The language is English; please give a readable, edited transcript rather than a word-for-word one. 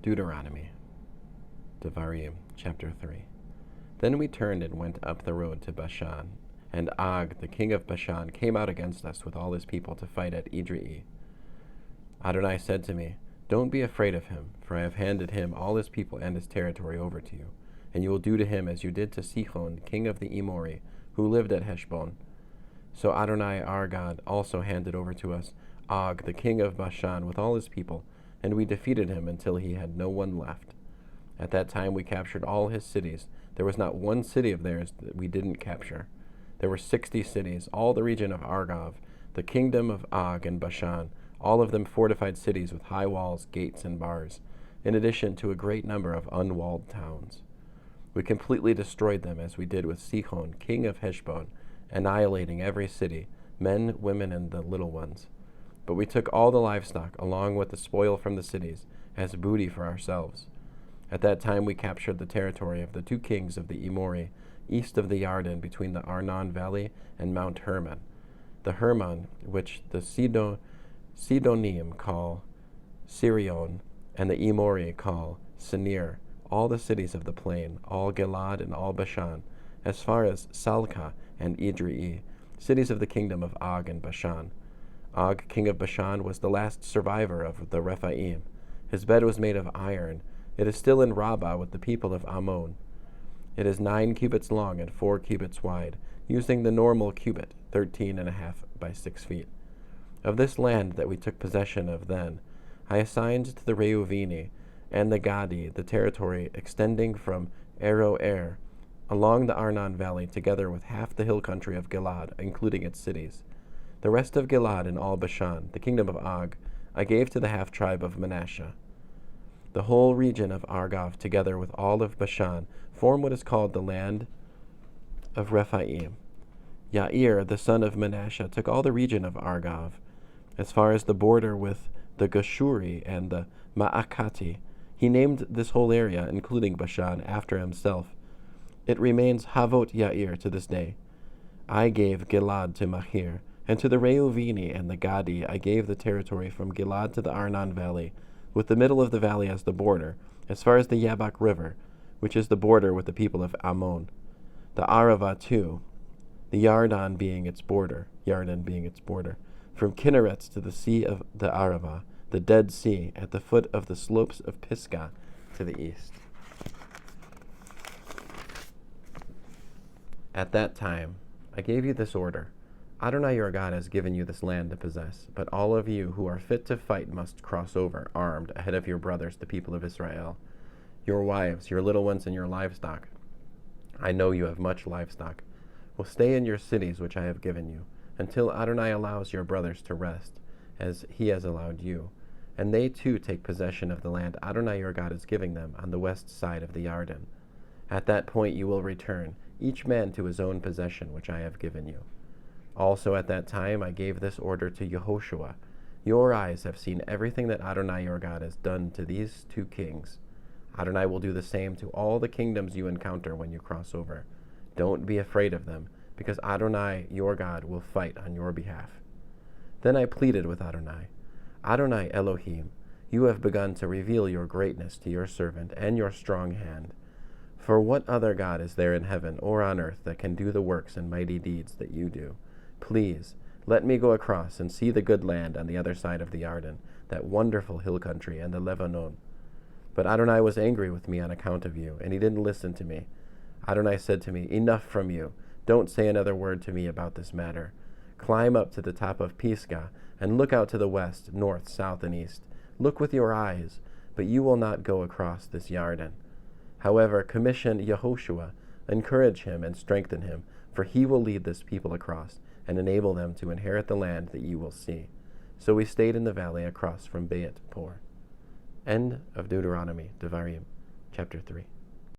Deuteronomy, Devarim, chapter 3. Then we turned and went up the road to Bashan, and Og, the king of Bashan, came out against us with all his people to fight at Edrei. Adonai said to me, "Don't be afraid of him, for I have handed him, all his people, and his territory over to you, and you will do to him as you did to Sihon, king of the Emori, who lived at Heshbon." So Adonai, our God, also handed over to us Og, the king of Bashan, with all his people, and we defeated him until he had no one left. At that time we captured all his cities. There was not one city of theirs that we didn't capture. There were 60 cities, all the region of Argob, the kingdom of Og and Bashan, all of them fortified cities with high walls, gates, and bars, in addition to a great number of unwalled towns. We completely destroyed them, as we did with Sihon, king of Heshbon, annihilating every city, men, women, and the little ones. But we took all the livestock, along with the spoil from the cities, as booty for ourselves. At that time we captured the territory of the 2 kings of the Emori, east of the Yarden, between the Arnon Valley and Mount Hermon. The Hermon, which the Sidonim call Sirion, and the Emori call Senir, all the cities of the plain, all Gilad and all Bashan, as far as Salcah and Edrei, cities of the kingdom of Og and Bashan. Og, king of Bashan, was the last survivor of the Rephaim. His bed was made of iron. It is still in Rabbah with the people of Ammon. It is 9 cubits long and 4 cubits wide, using the normal cubit, 13.5 by 6 feet. Of this land that we took possession of then, I assigned to the Reuveni and the Gadi the territory extending from Aroer along the Arnon Valley, together with half the hill country of Gilad, including its cities. The rest of Gilad and all Bashan, the kingdom of Og, I gave to the half-tribe of Manasseh. The whole region of Argob, together with all of Bashan, form what is called the land of Rephaim. Yair, the son of Manasseh, took all the region of Argob, as far as the border with the Geshuri and the Ma'akati. He named this whole area, including Bashan, after himself. It remains Havot Yair to this day. I gave Gilad to Machir, and to the Reuveni and the Gadi I gave the territory from Gilad to the Arnon Valley, with the middle of the valley as the border, as far as the Yabok River, which is the border with the people of Ammon. The Arava too, the Yarden being its border, from Kinneret to the sea of the Arava, the Dead Sea, at the foot of the slopes of Pisgah to the east. At that time I gave you this order: Adonai your God has given you this land to possess, but all of you who are fit to fight must cross over, armed, ahead of your brothers, the people of Israel. Your wives, your little ones, and your livestock, I know you have much livestock, will stay in your cities which I have given you, until Adonai allows your brothers to rest, as he has allowed you, and they too take possession of the land Adonai your God is giving them on the west side of the Yarden. At that point you will return, each man to his own possession which I have given you. Also at that time I gave this order to Yehoshua: Your eyes have seen everything that Adonai your God has done to these 2 kings. Adonai will do the same to all the kingdoms you encounter when you cross over. Don't be afraid of them, because Adonai your God will fight on your behalf. Then I pleaded with Adonai: Adonai Elohim, you have begun to reveal your greatness to your servant and your strong hand. For what other God is there in heaven or on earth that can do the works and mighty deeds that you do? Please, let me go across and see the good land on the other side of the Yarden, that wonderful hill country and the Lebanon. But Adonai was angry with me on account of you, and he didn't listen to me. Adonai said to me, Enough from you. Don't say another word to me about this matter. Climb up to the top of Pisgah, and look out to the west, north, south, and east. Look with your eyes, but you will not go across this Yarden. However, commission Yehoshua, encourage him and strengthen him, for he will lead this people across, and enable them to inherit the land that you will see. So we stayed in the valley across from Beit Por. End of Deuteronomy, Devarim, chapter 3.